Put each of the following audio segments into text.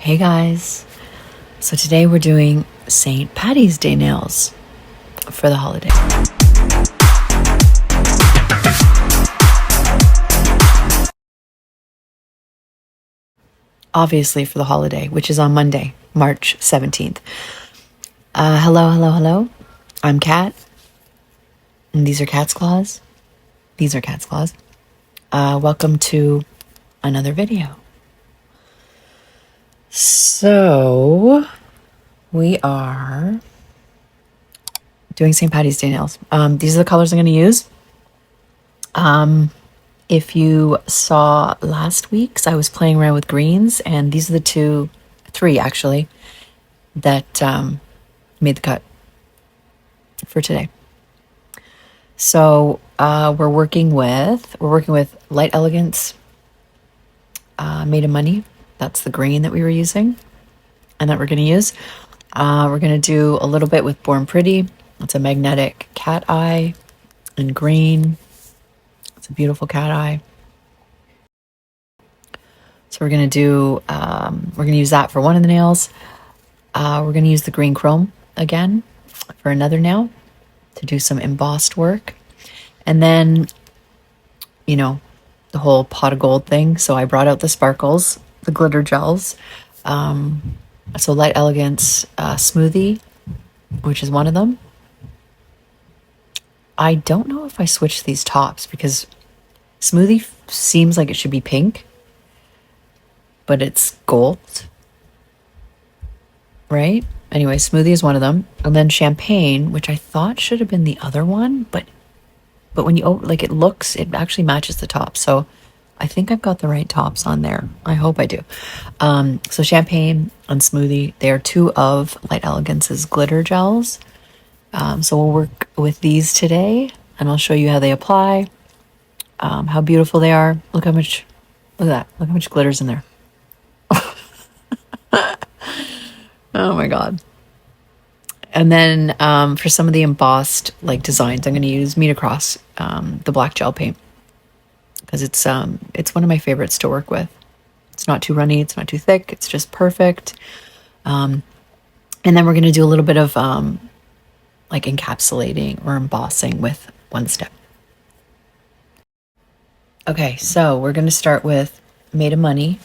Hey guys, so today we're doing St. Paddy's Day nails for the holiday. Obviously for the holiday, which is on Monday, March 17th. Hello. I'm Kat, and these are Cat's Claws. These are Cat's Claws. Welcome to another video. So, we are doing St. Paddy's Day nails. These are the colors I'm going to use. If you saw last week's, I was playing around with greens, and these are the three actually, that made the cut for today. So we're working with Light Elegance Made of Money. That's the green that we were using and that we're going to use. We're going to do a little bit with Born Pretty. It's a magnetic cat eye in green. It's a beautiful cat eye. So we're going to use that for one of the nails. We're going to use the green chrome again for another nail to do some embossed work. And then, you know, the whole pot of gold thing. So I brought out the sparkles, the glitter gels. So Light Elegance Smoothie, which is one of them. I don't know if I switched these tops because Smoothie seems like it should be pink, but it's gold, right? Anyway, Smoothie is one of them. And then Champagne, which I thought should have been the other one, but when you it actually matches the top. So I think I've got the right tops on there. I hope I do. So Champagne and Smoothie, they are two of Light Elegance's glitter gels. So we'll work with these today, and I'll show you how they apply, how beautiful they are. Look at that. Look how much glitter's in there. Oh my God. And then for some of the embossed designs, I'm going to use Meet Across, the black gel paint, because it's one of my favorites to work with. It's not too runny, it's not too thick, it's just perfect. And then we're going to do a little bit of encapsulating or embossing with One Step. Okay, so we're going to start with Made of Money.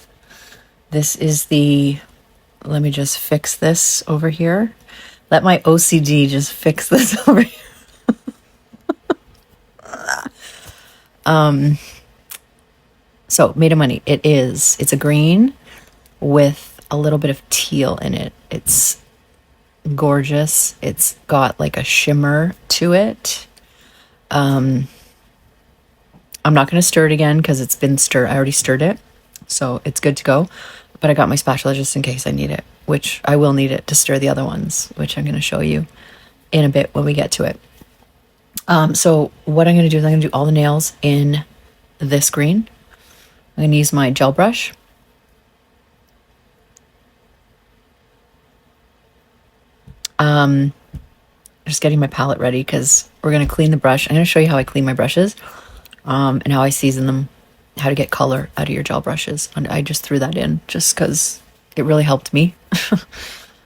This is let me just fix this over here. Let my OCD just fix this over here. So Made of Money, it's a green with a little bit of teal in it. It's gorgeous. It's got like a shimmer to it. I'm not going to stir it again because it's been stirred. I already stirred it, so it's good to go. But I got my spatula just in case I need it, which I will need it to stir the other ones, which I'm going to show you in a bit when we get to it. So what I'm going to do is I'm going to do all the nails in this green. I'm going to use my gel brush. Just getting my palette ready because we're going to clean the brush. I'm going to show you how I clean my brushes, and how I season them, how to get color out of your gel brushes. And I just threw that in just because it really helped me.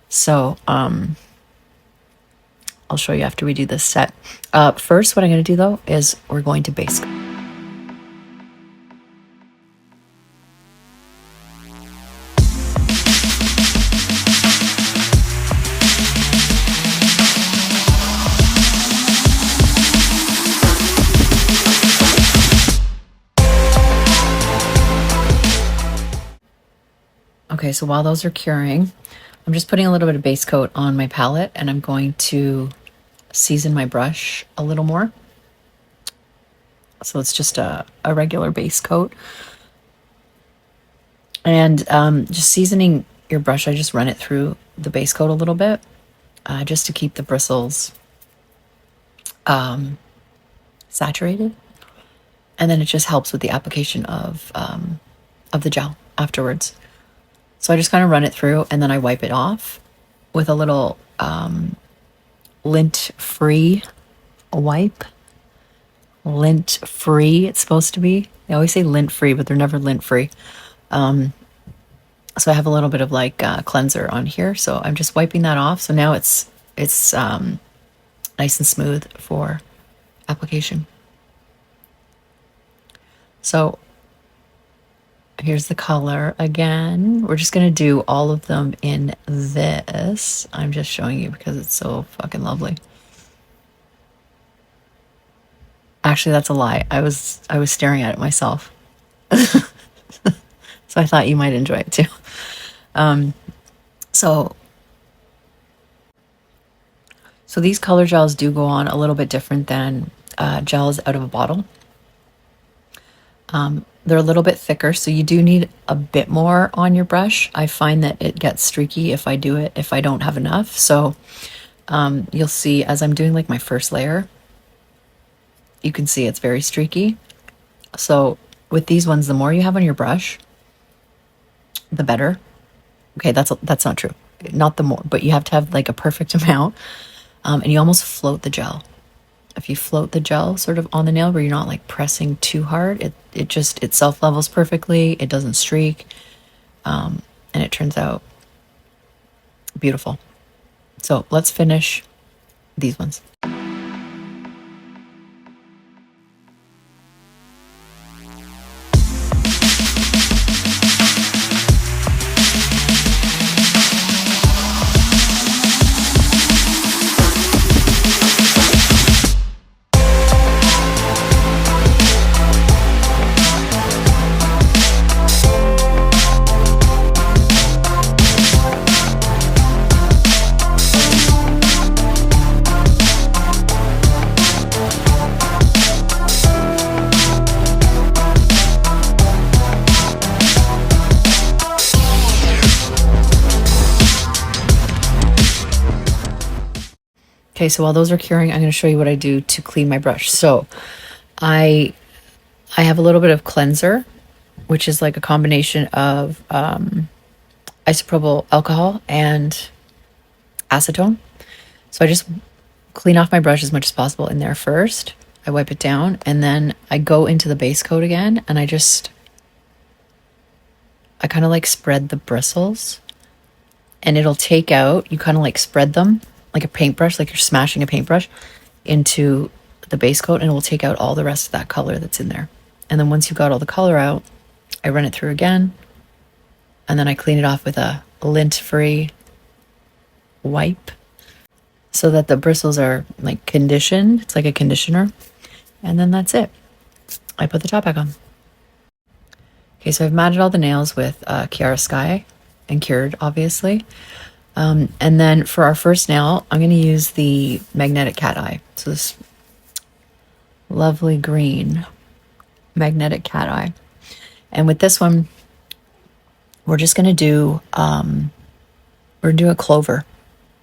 So I'll show you after we do this set. First, what I'm going to do though is we're going to base coat. Okay, so while those are curing, I'm just putting a little bit of base coat on my palette, and I'm going to season my brush a little more. So it's just a regular base coat. And just seasoning your brush, I just run it through the base coat a little bit, just to keep the bristles saturated. And then it just helps with the application of the gel afterwards. So I just kind of run it through, and then I wipe it off with a little lint-free wipe. Lint-free, it's supposed to be. They always say lint-free, but they're never lint-free. So I have a little bit of like cleanser on here. So I'm just wiping that off. So now it's nice and smooth for application. So here's the color again. We're just gonna do all of them in this. I'm just showing you because it's so fucking lovely. Actually, that's a lie. I was staring at it myself. So I thought you might enjoy it too. So these color gels do go on a little bit different than gels out of a bottle. They're a little bit thicker, so you do need a bit more on your brush. I find that it gets streaky if I don't have enough. So you'll see as I'm doing like my first layer, you can see it's very streaky. So with these ones, the more you have on your brush, the better. Okay, that's not true. Not the more, but you have to have like a perfect amount. And you almost float the gel. If you float the gel sort of on the nail where you're not like pressing too hard, it self levels perfectly. It doesn't streak. And it turns out beautiful. So let's finish these ones. Okay, so while those are curing, I'm going to show you what I do to clean my brush. So I have a little bit of cleanser, which is like a combination of isopropyl alcohol and acetone. So I just clean off my brush as much as possible in there first. I wipe it down, and then I go into the base coat again, and I kind of like spread the bristles, and it'll take out, you kind of like spread them like a paintbrush, like you're smashing a paintbrush into the base coat, and it will take out all the rest of that color that's in there. And then once you've got all the color out, I run it through again, and then I clean it off with a lint-free wipe so that the bristles are like conditioned. It's like a conditioner. And then that's it. I put the top back on. Okay, so I've matted all the nails with KIARA Sky and cured, obviously. And then for our first nail, I'm going to use the magnetic cat eye. So this lovely green magnetic cat eye. And with this one, we're just going to do, we're going to do a clover.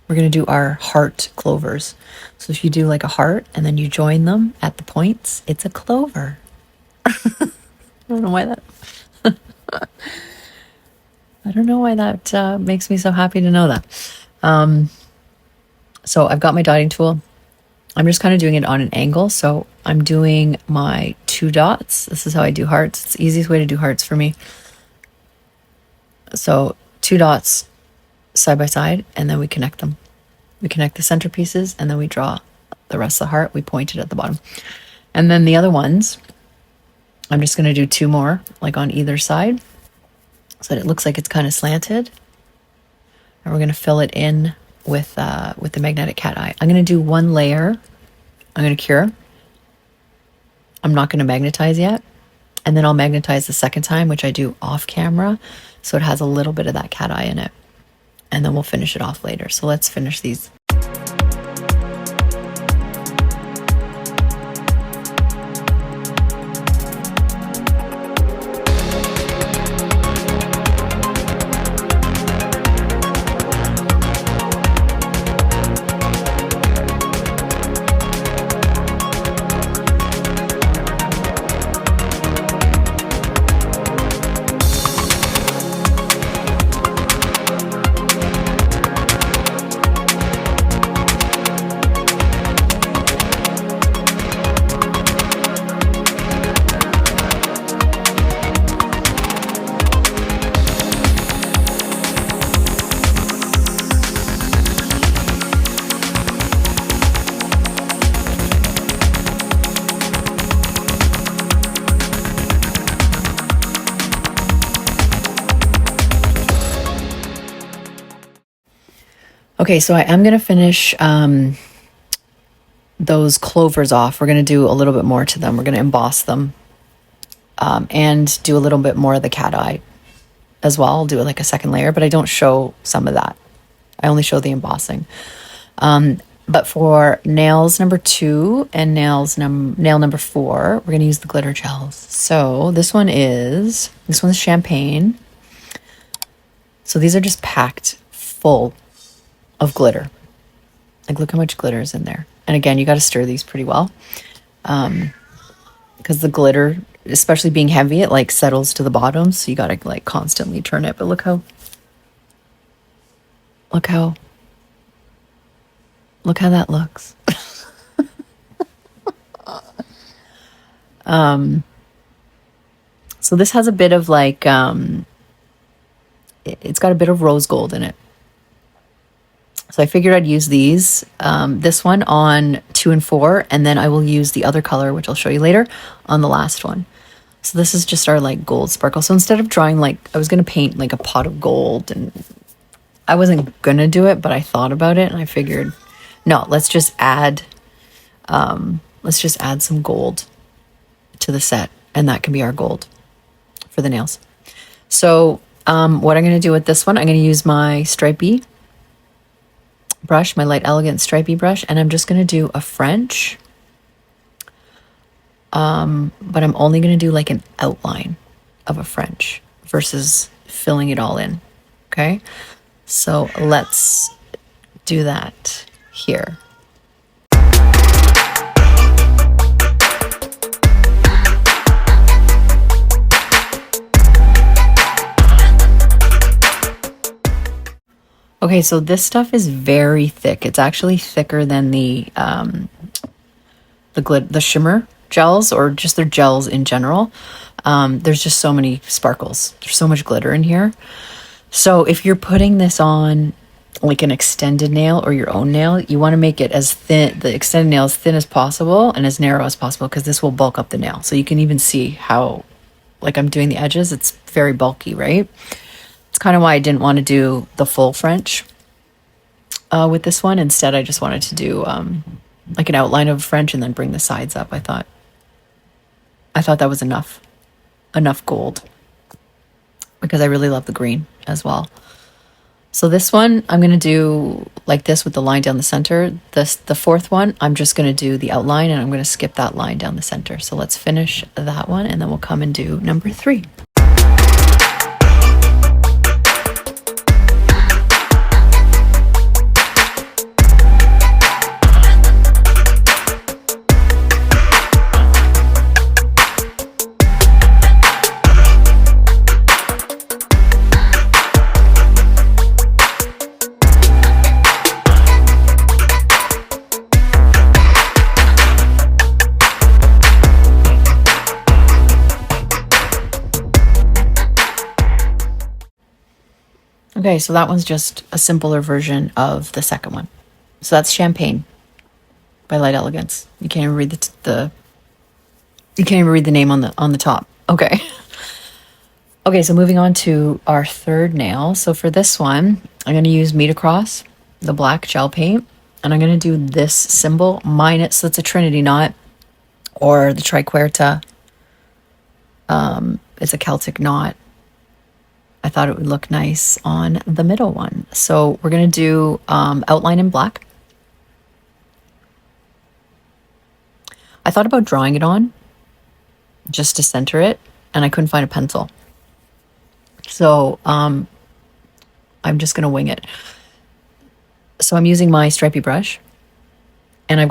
We're going to do our heart clovers. So if you do like a heart and then you join them at the points, it's a clover. I don't know why that... I don't know why that makes me so happy to know that. So I've got my dotting tool. I'm just kind of doing it on an angle. So I'm doing my 2 dots. This is how I do hearts. It's the easiest way to do hearts for me. So 2 dots side by side, and then we connect them. We connect the centerpieces, and then we draw the rest of the heart. We point it at the bottom. And then the other ones, I'm just going to do 2 more, like on either side, so that it looks like it's kind of slanted. And we're going to fill it in with the magnetic cat eye. I'm going to do 1 layer. I'm going to cure. I'm not going to magnetize yet. And then I'll magnetize the second time, which I do off camera. So it has a little bit of that cat eye in it. And then we'll finish it off later. So let's finish these. Okay, so I am going to finish those clovers off. We're going to do a little bit more to them. We're going to emboss them and do a little bit more of the cat eye as well. I'll do like a second layer, but I don't show some of that. I only show the embossing. But for nails number 2 and nail number 4, we're going to use the glitter gels. So this one's champagne. So these are just packed full of glitter. Like, look how much glitter is in there. And again, you got to stir these pretty well. Because the glitter, especially being heavy, it like settles to the bottom. So you got to like constantly turn it. But look how that looks. So this has a bit of like, it's got a bit of rose gold in it. So I figured I'd use these, this one on 2 and 4, and then I will use the other color, which I'll show you later, on the last one. So this is just our like gold sparkle. So instead of drawing like, I was going to paint like a pot of gold, and I wasn't going to do it, but I thought about it and I figured, no, let's just add some gold to the set, and that can be our gold for the nails. So what I'm going to do with this one, I'm going to use my stripey brush, my light elegant stripey brush, and I'm just going to do a French. But I'm only going to do like an outline of a French versus filling it all in. Okay, so let's do that here. Okay, so this stuff is very thick. It's actually thicker than the shimmer gels, or just their gels in general. There's just so many sparkles. There's so much glitter in here. So if you're putting this on like an extended nail or your own nail, you want to make it as thin, the extended nail as thin as possible and as narrow as possible, because this will bulk up the nail. So you can even see how, like I'm doing the edges, it's very bulky, right? It's kind of why I didn't want to do the full French with this one. Instead, I just wanted to do like an outline of French and then bring the sides up. I thought that was enough gold, because I really love the green as well. So this one, I'm going to do like this with the line down the center. The fourth one, I'm just going to do the outline, and I'm going to skip that line down the center. So let's finish that one, and then we'll come and do number 3. Okay, so that one's just a simpler version of the second one. So that's Champagne by Light Elegance. You can't even read the name on the top. Okay. Okay, so moving on to our third nail. So for this one, I'm going to use Meet Across, the black gel paint, and I'm going to do this symbol, so it's a Trinity knot, or the Triquerta. It's a Celtic knot. I thought it would look nice on the middle one. So we're going to do outline in black. I thought about drawing it on just to center it, and I couldn't find a pencil. So I'm just going to wing it. So I'm using my stripey brush, and I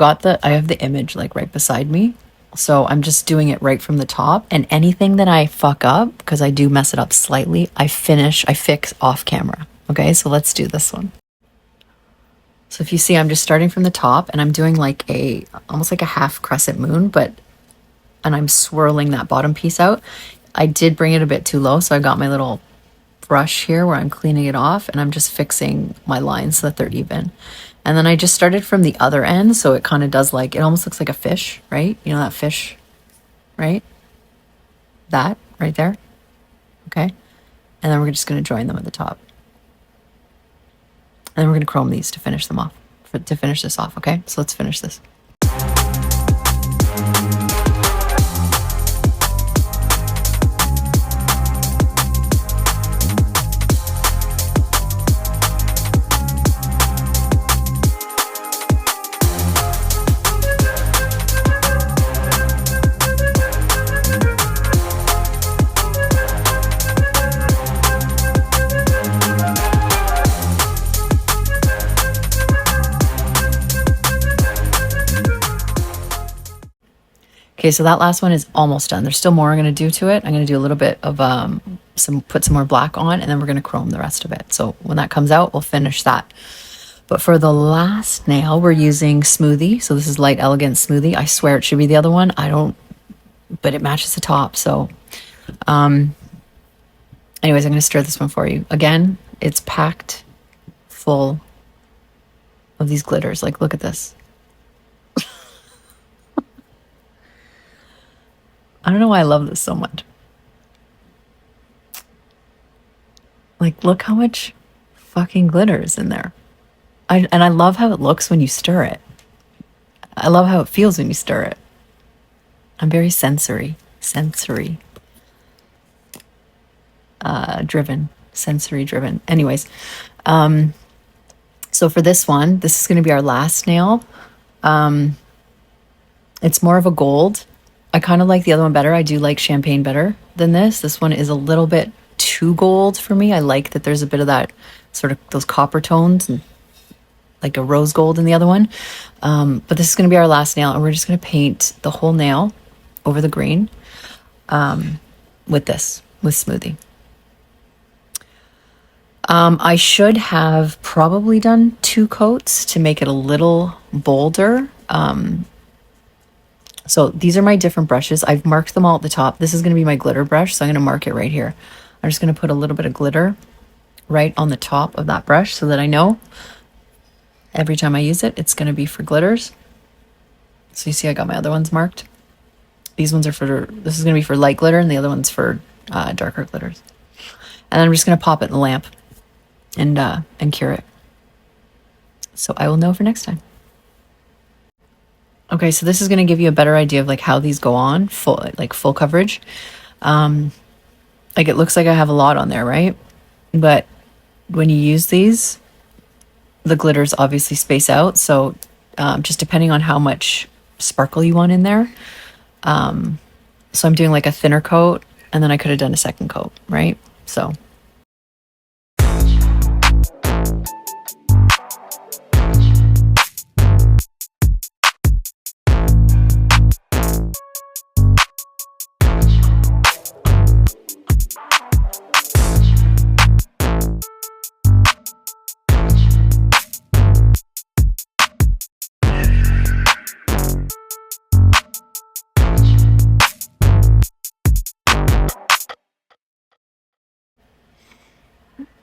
have the image like right beside me. So I'm just doing it right from the top, and anything that I fuck up, because I do mess it up slightly, I fix off camera. Okay, so let's do this one. So if you see, I'm just starting from the top, and I'm doing like almost like a half crescent moon, and I'm swirling that bottom piece out. I did bring it a bit too low, so I got my little brush here where I'm cleaning it off, and I'm just fixing my lines so that they're even. And then I just started from the other end, so it kind of does it almost looks like a fish, right? You know that fish, right? That right there. Okay. And then we're just going to join them at the top. And then we're going to chrome these to finish them off, to finish this off, okay? So let's finish this. Okay, so that last one is almost done. There's still more I'm going to do to it. I'm going to do a little bit of put some more black on, and then we're going to chrome the rest of it. So when that comes out, we'll finish that. But for the last nail, we're using Smoothie. So this is Light Elegance Smoothie. I swear it should be the other one. I don't, but it matches the top. So anyways, I'm going to stir this one for you. Again, it's packed full of these glitters. Like, look at this. I don't know why I love this so much. Like, look how much fucking glitter is in there. And I love how it looks when you stir it. I love how it feels when you stir it. I'm very sensory driven. Anyways, so for this one, this is going to be our last nail. It's more of a gold. I kind of like the other one better. I do like champagne better than this. This one is a little bit too gold for me. I like that there's a bit of that sort of those copper tones and like a rose gold in the other one. But this is going to be our last nail, and we're just going to paint the whole nail over the green with Smoothie. I should have probably done 2 coats to make it a little bolder. So these are my different brushes. I've marked them all at the top. This is going to be my glitter brush, so I'm going to mark it right here. I'm just going to put a little bit of glitter right on the top of that brush so that I know every time I use it, it's going to be for glitters. So you see I got my other ones marked. These ones are this is going to be for light glitter, and the other one's for darker glitters. And then I'm just going to pop it in the lamp and cure it. So I will know for next time. Okay, so this is going to give you a better idea of like how these go on, full coverage. Like it looks like I have a lot on there, right? But when you use these, the glitters obviously space out. So just depending on how much sparkle you want in there. So I'm doing like a thinner coat, and then I could have done a second coat, right? So.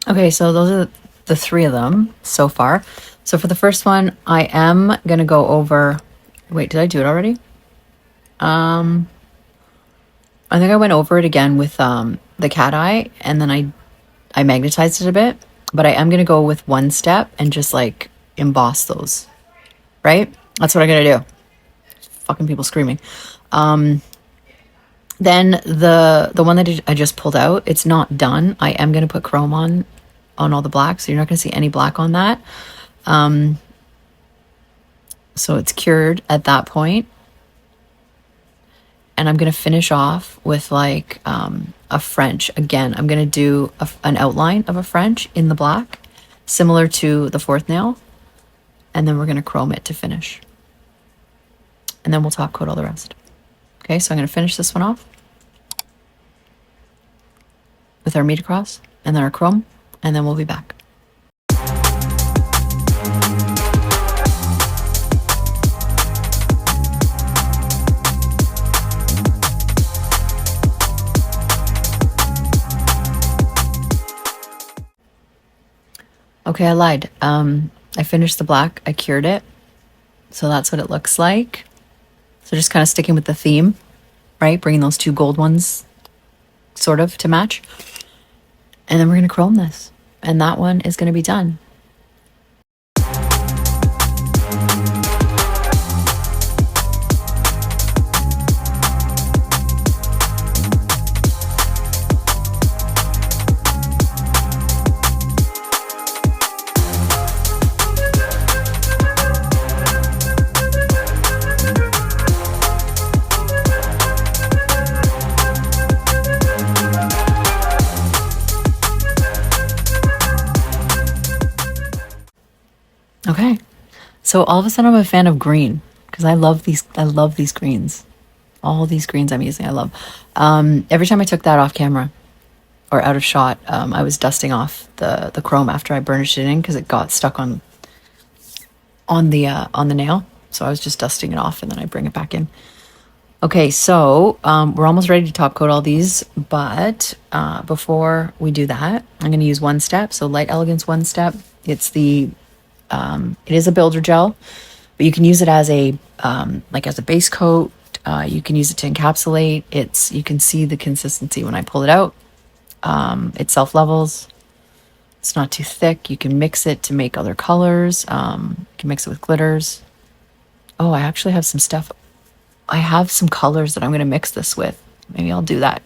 Okay, so those are the 3 of them so far. So for the first one, I am going to go over... Wait, did I do it already? I think I went over it again with the cat eye, and then I magnetized it a bit. But I am going to go with one step and just like emboss those, right? That's what I'm going to do. Fucking people screaming. Then the one that I just pulled out, it's not done. I am going to put chrome on all the black, so you're not going to see any black on that. So it's cured at that point. And I'm going to finish off with like a French. Again, I'm going to do an outline of a French in the black, similar to the 4th nail. And then we're going to chrome it to finish. And then we'll top coat all the rest. Okay, so I'm going to finish this one off with our meet across and then our chrome, and then we'll be back. Okay, I lied. I finished the black. I cured it. So that's what it looks like. So just kind of sticking with the theme, right? Bringing those 2 gold ones sort of to match. And then we're going to chrome this. And that one is going to be done. Okay. So all of a sudden I'm a fan of green because I love these greens. All these greens I'm using, I love. Every time I took that off camera or out of shot, I was dusting off the chrome after I burnished it in because it got stuck on the nail. So I was just dusting it off and then I bring it back in. Okay, so we're almost ready to top coat all these, but before we do that, I'm going to use One Step. So Light Elegance One Step. It's the it is a builder gel, but you can use it as a like as a base coat. You can use it to encapsulate. You can see the consistency when I pull it out. It self levels. It's not too thick. You can mix it to make other colors. You can mix it with glitters. Oh, I actually have some stuff. I have some colors that I'm going to mix this with. Maybe I'll do that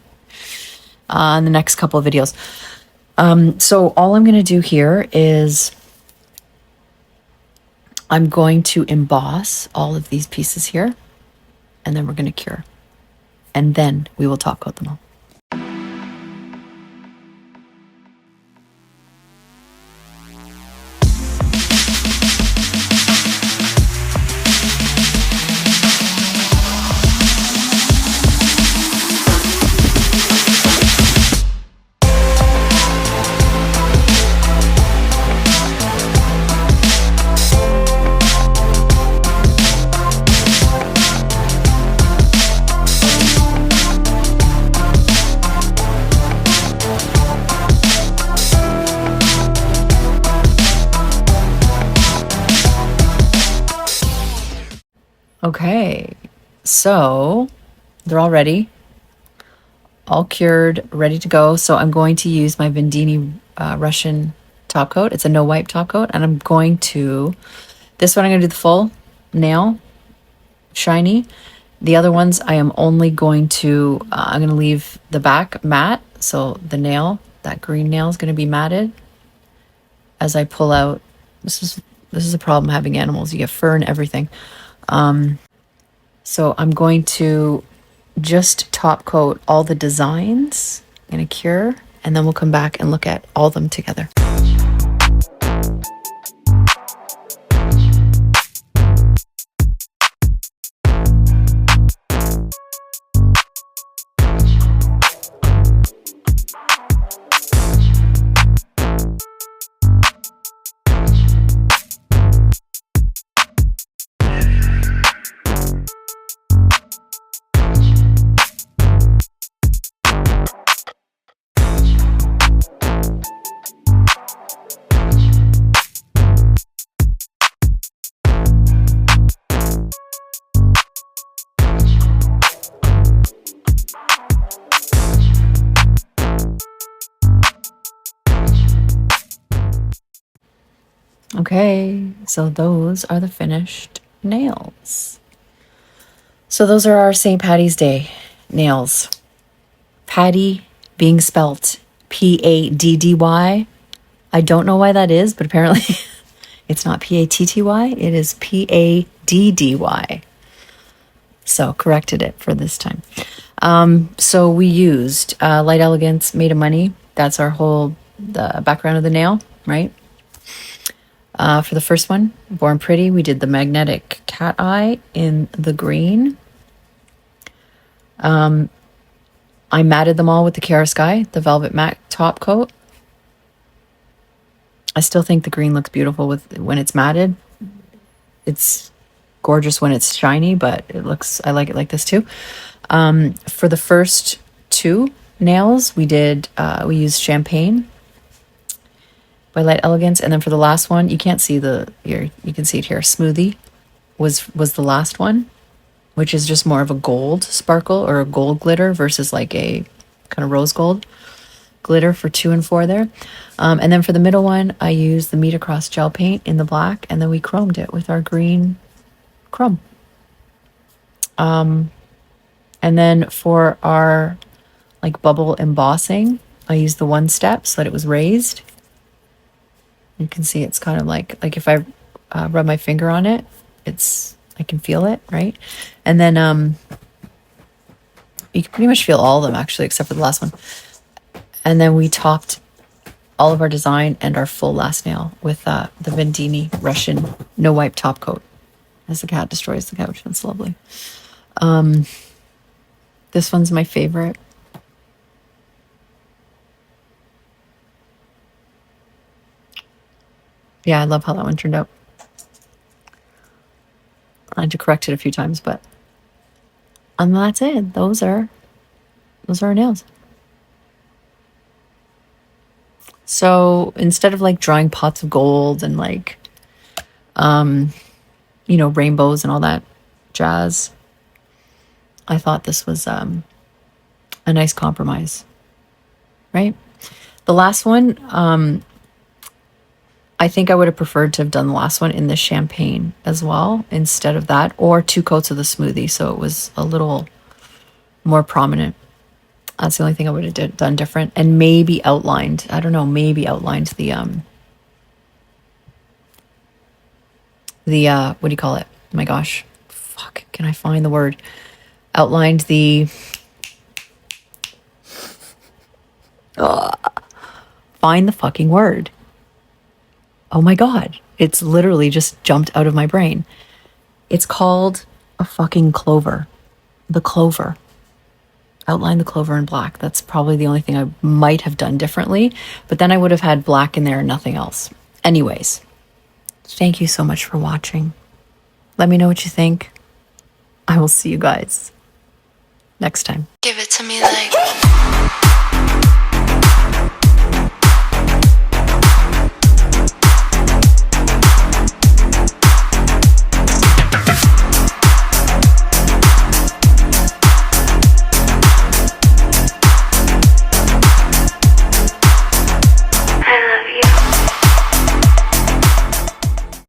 in the next couple of videos. So all I'm going to do here is I'm going to emboss all of these pieces here, and then we're going to cure. And then we will top coat them all. Okay, so they're all ready, all cured, ready to go. So I'm going to use my VENDEENI Russian top coat. It's a no wipe top coat, and I'm going to, this one I'm going to do the full nail, shiny. The other ones I am only going to, I'm going to leave the back matte. So the nail, that green nail is going to be matted as I pull out. This is a problem having animals. You get fur and everything. So I'm going to just top coat all the designs in a cure, and then we'll come back and look at all of them together. Okay, so those are the finished nails. So those are our St. Paddy's Day nails. Paddy being spelt Paddy. I don't know why that is, but apparently it's not Patty. It is Paddy. So corrected it for this time. So we used Light Elegance Made of Money. That's our the background of the nail, right? For the first one, Born Pretty, we did the magnetic cat eye in the green. I matted them all with the KIARA Sky, the velvet matte top coat. I still think the green looks beautiful when it's matted. It's gorgeous when it's shiny, but I like it like this too. For the first two nails, we used Champagne by Light Elegance, and then for the last one, you can't see you can see it here. Smoothie was the last one, which is just more of a gold sparkle or a gold glitter versus like a kind of rose gold glitter for 2 and 4 there. And then for the middle one, I used the Meet Across gel paint in the black, and then we chromed it with our green chrome. And then for our like bubble embossing, I used the One Step so that it was raised. You can see it's kind of like if I rub my finger on it, I can feel it, right? And then you can pretty much feel all of them actually, except for the last one. And then we topped all of our design and our full last nail with the VENDEENI Russian no wipe top coat. As the cat destroys the couch. That's lovely. This one's my favorite. Yeah, I love how that one turned out. I had to correct it a few times, but that's it. Those are our nails. So instead of like drawing pots of gold and like you know, rainbows and all that jazz, I thought this was a nice compromise, right? The last one, I think I would have preferred to have done the last one in the champagne as well instead of that, or 2 coats of the smoothie, so it was a little more prominent. That's the only thing I would have done different, and maybe outlined, I don't know, maybe outlined the what do you call it? Oh my gosh, fuck, can I find the word? Outlined the find the fucking word. Oh my god, it's literally just jumped out of my brain. It's called a fucking clover. The clover. Outline the clover in black. That's probably the only thing I might have done differently, but then I would have had black in there and nothing else. Anyways, thank you so much for watching. Let me know what you think. I will see you guys next time. Give it to me like